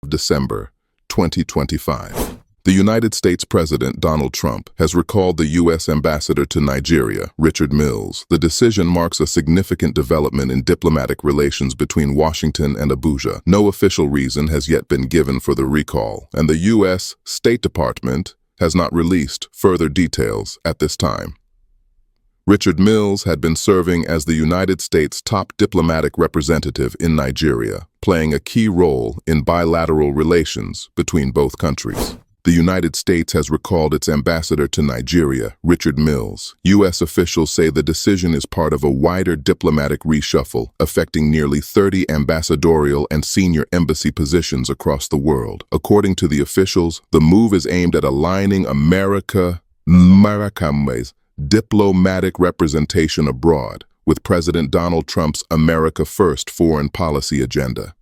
December 2025. The United States President Donald Trump has recalled the U.S. Ambassador to Nigeria, Richard Mills. The decision marks a significant development in diplomatic relations between Washington and Abuja. No official reason has yet been given for the recall, and the U.S. State Department has not released further details at this time. Richard Mills had been serving as the United States' top diplomatic representative in Nigeria, playing a key role in bilateral relations between both countries. The United States has recalled its ambassador to Nigeria, Richard Mills. U.S. officials say the decision is part of a wider diplomatic reshuffle affecting nearly 30 ambassadorial and senior embassy positions across the world. According to the officials, the move is aimed at aligning America's diplomatic representation abroad with President Donald Trump's America First foreign policy agenda.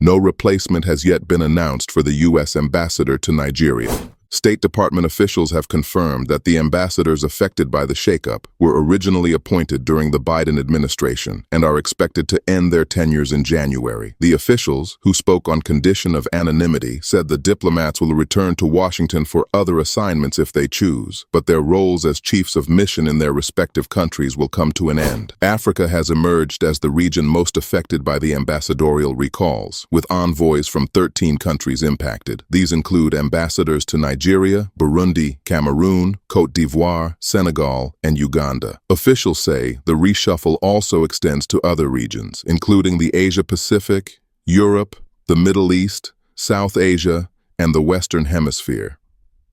No replacement has yet been announced for the U.S. ambassador to Nigeria. State Department officials have confirmed that the ambassadors affected by the shakeup were originally appointed during the Biden administration and are expected to end their tenures in January. The officials, who spoke on condition of anonymity, said the diplomats will return to Washington for other assignments if they choose, but their roles as chiefs of mission in their respective countries will come to an end. Africa has emerged as the region most affected by the ambassadorial recalls, with envoys from 13 countries impacted. These include ambassadors to Nigeria, Burundi, Cameroon, Côte d'Ivoire, Senegal, and Uganda. Officials say the reshuffle also extends to other regions, including the Asia-Pacific, Europe, the Middle East, South Asia, and the Western Hemisphere.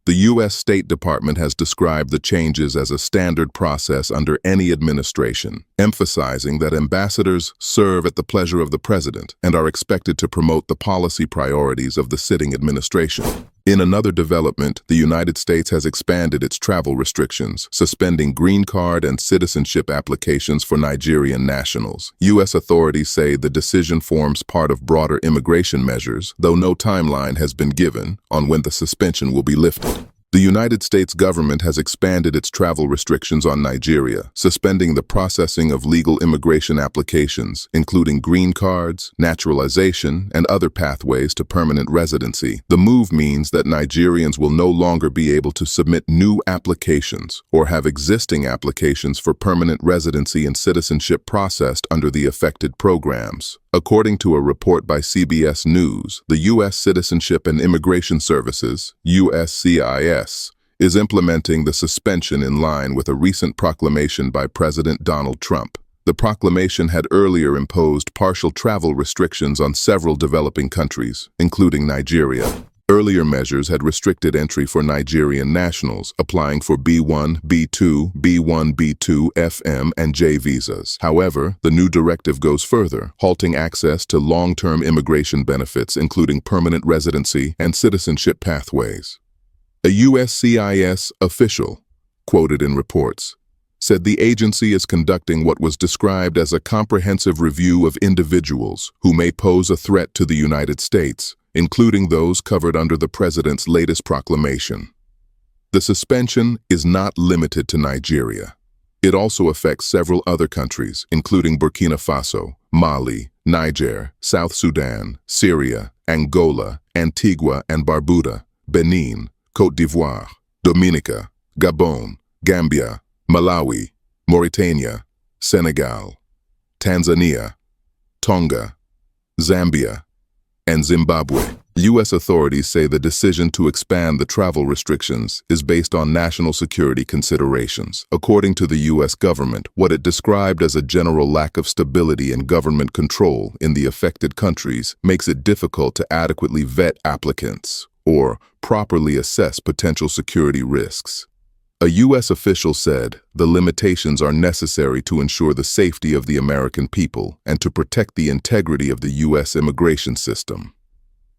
The U.S. State Department has described the changes as a standard process under any administration, emphasizing that ambassadors serve at the pleasure of the president and are expected to promote the policy priorities of the sitting administration. In another development, the United States has expanded its travel restrictions, suspending green card and citizenship applications for Nigerian nationals. U.S. authorities say the decision forms part of broader immigration measures, though no timeline has been given on when the suspension will be lifted. The United States government has expanded its travel restrictions on Nigeria, suspending the processing of legal immigration applications, including green cards, naturalization, and other pathways to permanent residency. The move means that Nigerians will no longer be able to submit new applications or have existing applications for permanent residency and citizenship processed under the affected programs. According to a report by CBS News, the U.S. Citizenship and Immigration Services, USCIS, is implementing the suspension in line with a recent proclamation by President Donald Trump. The proclamation had earlier imposed partial travel restrictions on several developing countries, including Nigeria. Earlier measures had restricted entry for Nigerian nationals applying for B1, B2, B1, B2, FM, and J visas. However, the new directive goes further, halting access to long-term immigration benefits, including permanent residency and citizenship pathways. A USCIS official, quoted in reports, said the agency is conducting what was described as a comprehensive review of individuals who may pose a threat to the United States, including those covered under the president's latest proclamation. The suspension is not limited to Nigeria. It also affects several other countries, including Burkina Faso, Mali, Niger, South Sudan, Syria, Angola, Antigua and Barbuda, Benin, Côte d'Ivoire, Dominica, Gabon, Gambia, Malawi, Mauritania, Senegal, Tanzania, Tonga, Zambia, and Zimbabwe. U.S. authorities say the decision to expand the travel restrictions is based on national security considerations. According to the U.S. government, what it described as a general lack of stability and government control in the affected countries makes it difficult to adequately vet applicants or properly assess potential security risks. A U.S. official said the limitations are necessary to ensure the safety of the American people and to protect the integrity of the U.S. immigration system.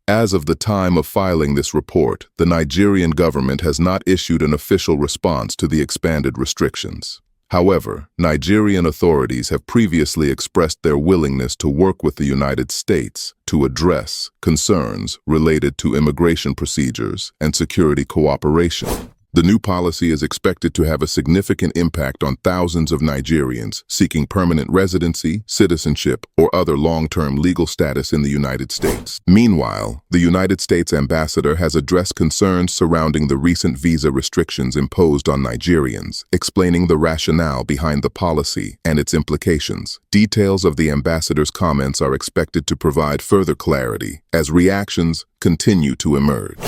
As of the time of filing this report, the Nigerian government has not issued an official response to the expanded restrictions. However, Nigerian authorities have previously expressed their willingness to work with the United States to address concerns related to immigration procedures and security cooperation. The new policy is expected to have a significant impact on thousands of Nigerians seeking permanent residency, citizenship, or other long-term legal status in the United States. Meanwhile, the United States ambassador has addressed concerns surrounding the recent visa restrictions imposed on Nigerians, explaining the rationale behind the policy and its implications. Details of the ambassador's comments are expected to provide further clarity as reactions continue to emerge.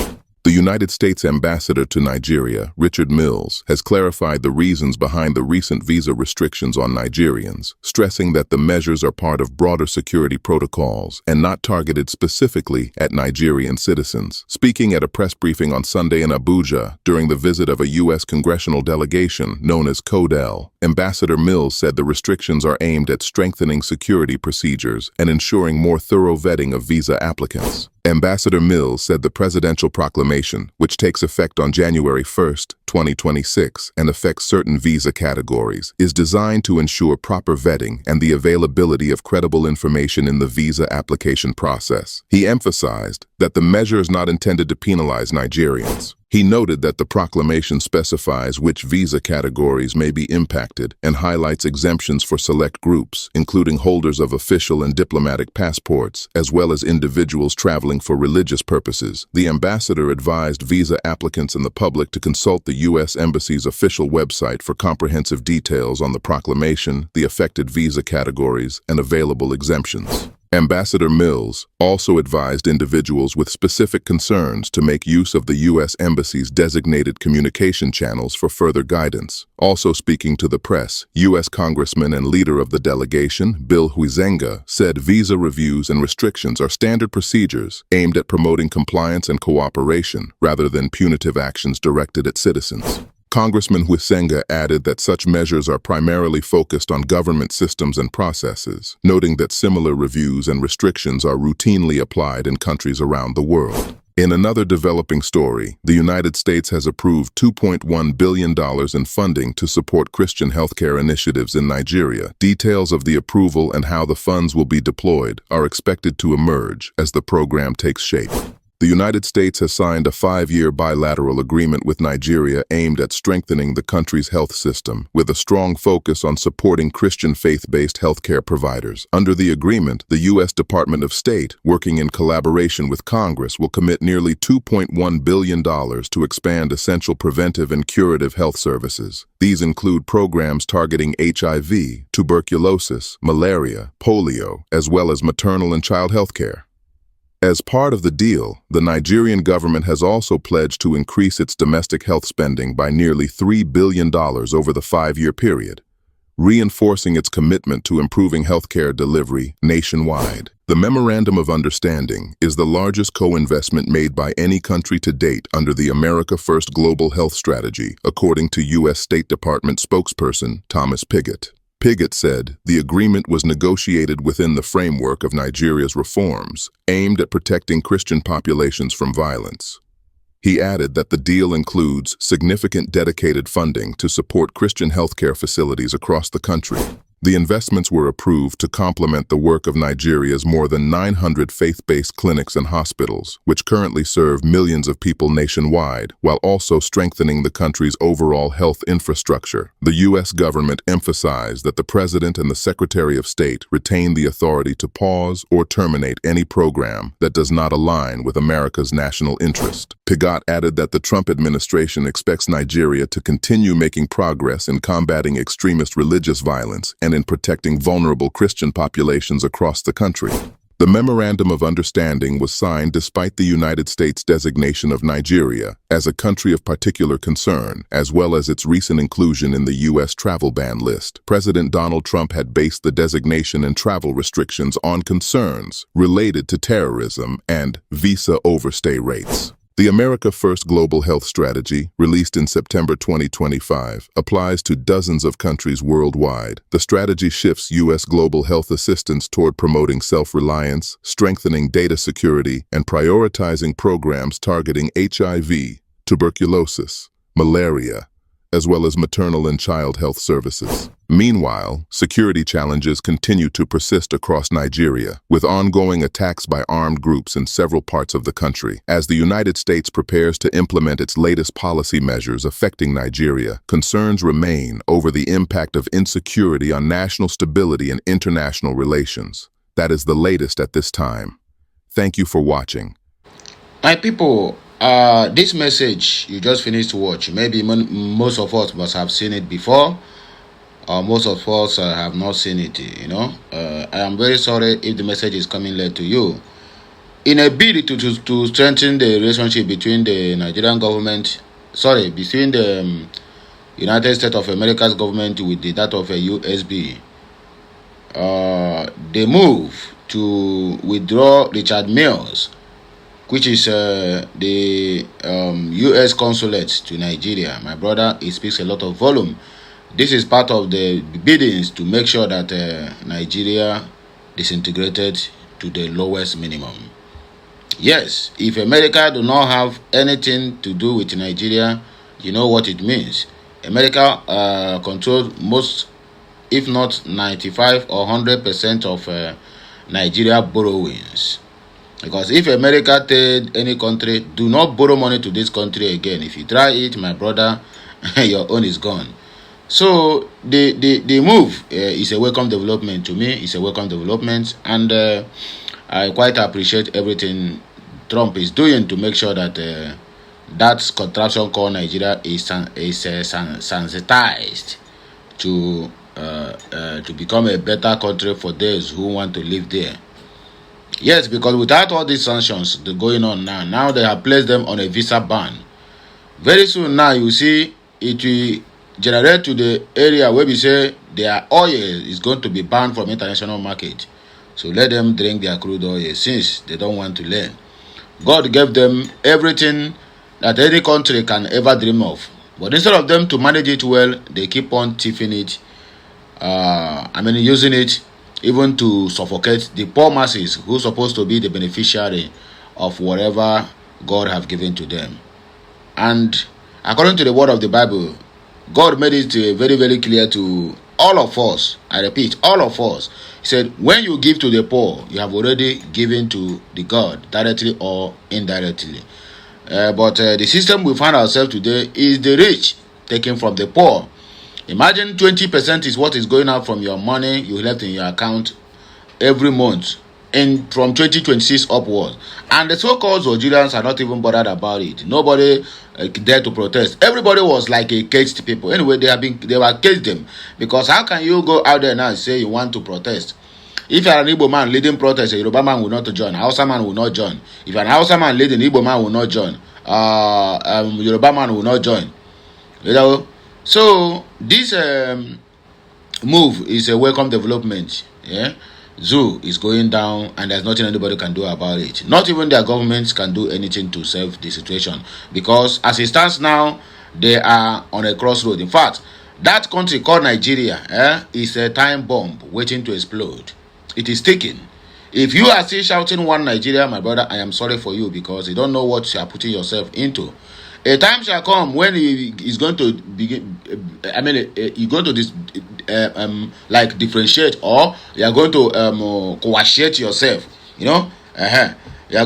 The United States ambassador to Nigeria, Richard Mills, has clarified the reasons behind the recent visa restrictions on Nigerians, stressing that the measures are part of broader security protocols and not targeted specifically at Nigerian citizens. Speaking at a press briefing on Sunday in Abuja during the visit of a U.S. congressional delegation known as CODEL, Ambassador Mills said the restrictions are aimed at strengthening security procedures and ensuring more thorough vetting of visa applicants. Ambassador Mills said the presidential proclamation, which takes effect on January 1, 2026, and affects certain visa categories, is designed to ensure proper vetting and the availability of credible information in the visa application process. He emphasized that the measure is not intended to penalize Nigerians. He noted that the proclamation specifies which visa categories may be impacted and highlights exemptions for select groups, including holders of official and diplomatic passports, as well as individuals traveling for religious purposes. The ambassador advised visa applicants and the public to consult the U.S. Embassy's official website for comprehensive details on the proclamation, the affected visa categories, and available exemptions. Ambassador Mills also advised individuals with specific concerns to make use of the U.S. Embassy's designated communication channels for further guidance. Also speaking to the press, U.S. Congressman and leader of the delegation, Bill Huizenga, said visa reviews and restrictions are standard procedures aimed at promoting compliance and cooperation rather than punitive actions directed at citizens. Congressman Huizenga added that such measures are primarily focused on government systems and processes, noting that similar reviews and restrictions are routinely applied in countries around the world. In another developing story, the United States has approved $2.1 billion in funding to support Christian healthcare initiatives in Nigeria. Details of the approval and how the funds will be deployed are expected to emerge as the program takes shape. The United States has signed a 5-year bilateral agreement with Nigeria aimed at strengthening the country's health system, with a strong focus on supporting Christian faith-based healthcare providers. Under the agreement, the U.S. Department of State, working in collaboration with Congress, will commit nearly $2.1 billion to expand essential preventive and curative health services. These include programs targeting HIV, tuberculosis, malaria, polio, as well as maternal and child health care. As part of the deal, the Nigerian government has also pledged to increase its domestic health spending by nearly $3 billion over the 5-year period, reinforcing its commitment to improving healthcare delivery nationwide. The Memorandum of Understanding is the largest co-investment made by any country to date under the America First Global Health Strategy, according to U.S. State Department spokesperson Thomas Pigott. Pigott said the agreement was negotiated within the framework of Nigeria's reforms aimed at protecting Christian populations from violence. He added that the deal includes significant dedicated funding to support Christian healthcare facilities across the country. The investments were approved to complement the work of Nigeria's more than 900 faith-based clinics and hospitals, which currently serve millions of people nationwide, while also strengthening the country's overall health infrastructure. The U.S. government emphasized that the President and the Secretary of State retain the authority to pause or terminate any program that does not align with America's national interest. Pigott added that the Trump administration expects Nigeria to continue making progress in combating extremist religious violence and in protecting vulnerable Christian populations across the country. The Memorandum of Understanding was signed despite the United States' designation of Nigeria as a country of particular concern, as well as its recent inclusion in the U.S. travel ban list. President Donald Trump had based the designation and travel restrictions on concerns related to terrorism and visa overstay rates. The America First Global Health Strategy, released in September 2025, applies to dozens of countries worldwide. The strategy shifts U.S. global health assistance toward promoting self-reliance, strengthening data security, and prioritizing programs targeting HIV, tuberculosis, malaria, as well as maternal and child health services. Meanwhile, security challenges continue to persist across Nigeria, with ongoing attacks by armed groups in several parts of the country. As the United States prepares to implement its latest policy measures affecting Nigeria, concerns remain over the impact of insecurity on national stability and international relations. That is the latest at this time. Thank you for watching. My people, this message you just finished to watch, maybe most of us must have seen it before, or most of us have not seen it, I am very sorry if the message is coming late to you. In a bid to strengthen the relationship between the Nigerian government, between the United States of America's government with that of a USB, they move to withdraw Richard Mills, which is the U.S. consulate to Nigeria. My brother, it speaks a lot of volume. This is part of the biddings to make sure that Nigeria disintegrated to the lowest minimum. Yes, if America do not have anything to do with Nigeria, you know what it means. America controls most, if not 95 or 100% of Nigeria borrowings. Because if America tell any country, do not borrow money to this country again. If you try it, my brother, your own is gone. So the move is a welcome development to me. It's a welcome development, and I quite appreciate everything Trump is doing to make sure that that contraption called Nigeria is sensitized to become a better country for those who want to live there. Yes, because without all these sanctions going on now they have placed them on a visa ban. Very soon now you see it will generate to the area where we say their oil is going to be banned from international market. So let them drink their crude oil since they don't want to learn. God gave them everything that any country can ever dream of. But instead of them to manage it well, they keep on thieving it. Using it even to suffocate the poor masses who are supposed to be the beneficiary of whatever God have given to them. And according to the word of the Bible, God made it very, very clear to all of us. I repeat, all of us. He said, when you give to the poor, you have already given to the God, directly or indirectly. But the system we find ourselves today is the rich taken from the poor. Imagine 20% is what is going out from your money you left in your account every month, and from 2026 upwards. And the so-called Nigerians are not even bothered about it. Nobody dared to protest. Everybody was like a caged people. Anyway, they were caged them, because how can you go out there now and say you want to protest? If you are an Igbo man leading protest, a Yoruba man will not join. A Hausa man will not join. If an Hausa man leading, Igbo man will not join. Yoruba man will not join. So this move is a welcome development. Yeah, zoo is going down, and there's nothing anybody can do about it. Not even their governments can do anything to save the situation, because as it stands now, they are on a crossroad. In fact, that country called Nigeria is a time bomb waiting to explode. It is ticking. If you are still shouting one Nigeria, my brother, I am sorry for you, because you don't know what you are putting yourself into. A time shall come when he is going to begin. You're going to like differentiate, or you are going to coagulate yourself. You are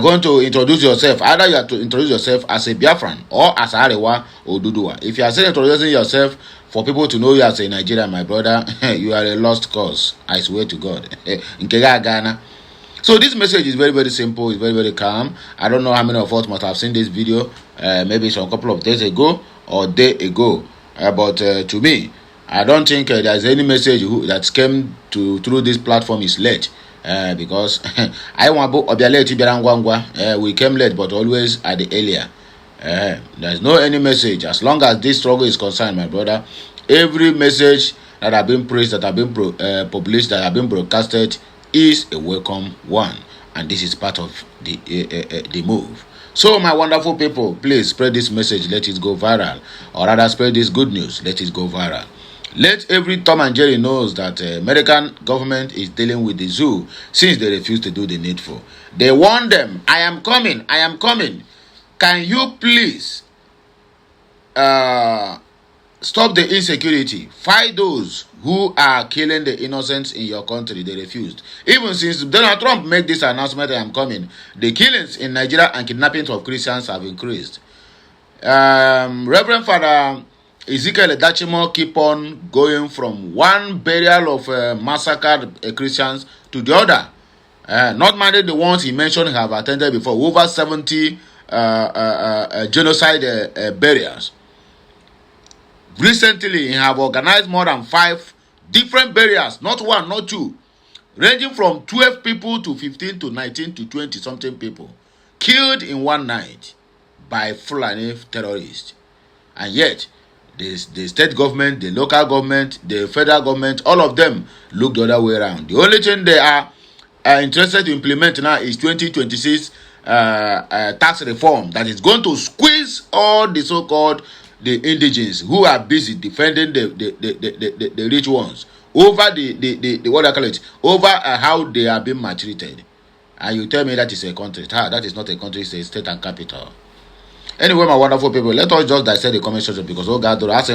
going to introduce yourself. Either you have to introduce yourself as a Biafran or as Arewa or Dudua. If you are still introducing yourself for people to know you as a Nigerian, my brother, you are a lost cause. I swear to God. In Ghana. So this message is very, very simple. It's very, very calm. I don't know how many of us must have seen this video. Maybe some couple of days ago or day ago. But to me, I don't think there's any message that came through this platform is late. Because I want to we came late, but always at the earlier. There's no any message. As long as this struggle is concerned, my brother, every message that have been praised, that have been published, that have been broadcasted is a welcome one, and this is part of the move. So my wonderful people, please spread this message, let it go viral, or rather spread this good news, let it go viral. Let every Tom and Jerry knows that American government is dealing with the zoo since they refuse to do the needful. They warn them, I am coming, can you please Stop the insecurity. Fight those who are killing the innocents in your country. They refused. Even since Donald Trump made this announcement that I'm coming, the killings in Nigeria and kidnappings of Christians have increased. Reverend Father Ezekiel Edachimo keep on going from one burial of massacred Christians to the other. Not minding the ones he mentioned have attended before. Over 70 genocide burials. Recently, he have organized more than 5 different burials, not one, not two, ranging from 12 people to 15 to 19 to 20 something people killed in one night by Fulani terrorists. And yet, the state government, the local government, the federal government, all of them look the other way around. The only thing they are interested to implement now is 2026 tax reform that is going to squeeze all the so-called the indigenous who are busy defending the rich ones over the what I call it, over how they are being maltreated. And you tell me that is a country. That is not a country, it's a state and capital. Anyway, my wonderful people, let us just dissect the comment section because oh God, as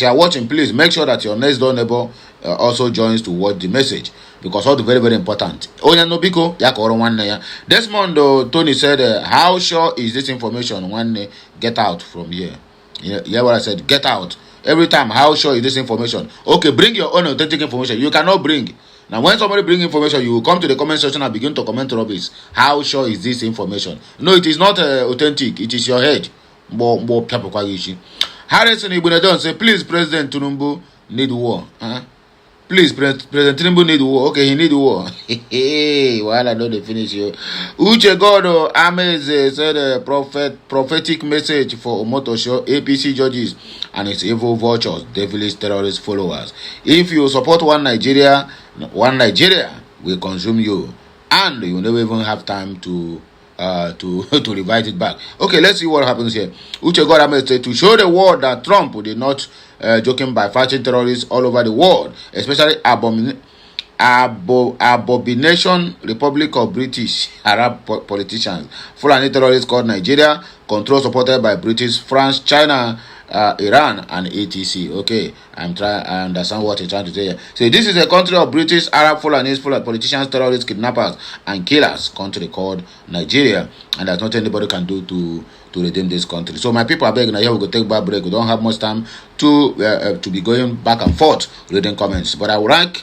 you are watching, please make sure that your next door neighbor also joins to watch the message because all the very, very important. Desmond Tony said, how sure is this information when get out from here? Yeah, what I said, get out. Every time, how sure is this information? Okay, bring your own authentic information. You cannot bring. Now, when somebody bring information, you will come to the comment section and begin to comment rubbish. How sure is this information? No, it is not authentic. It is your head. Harrison Ibunadon say, please, President Tinubu need war. Please, President Tinubu need war. Okay, he need war. While I know they finish you. Uche Godo Ameze said a prophetic message for Omotosho, APC judges, and its evil vultures, devilish terrorist followers. If you support one Nigeria will consume you, and you will never even have time to revise it back. Okay, let's see what happens here. Uche Godo said to show the world that Trump did not joking by fighting terrorists all over the world, especially abomination Republic of British Arab politicians. Fulani terrorists called Nigeria, control supported by British, France, China, Iran, and etc. Okay, I understand what you're trying to say here. So this is a country of British, Arab, Fulani, politicians, terrorists, kidnappers, and killers. Country called Nigeria, and there's nothing anybody can do to redeem this country. So my people are begging. Now here we go take back break. We don't have much time to be going back and forth reading comments. But I would like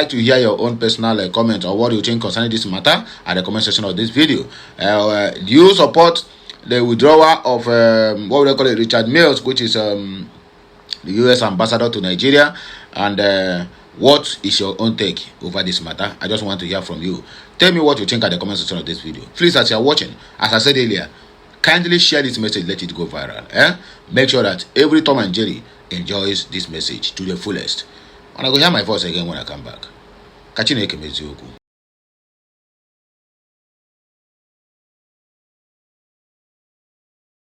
to hear your own personal comment or what you think concerning this matter at the comment section of this video. Do you support the withdrawal of what we call it, Richard Mills, which is the U.S. ambassador to Nigeria, and what is your own take over this matter? I just want to hear from you. Tell me what you think at the comment section of this video. Please, as you are watching, as I said earlier, kindly share this message, let it go viral. Make sure that every Tom and Jerry enjoys this message to the fullest. And I go hear my voice again when I come back.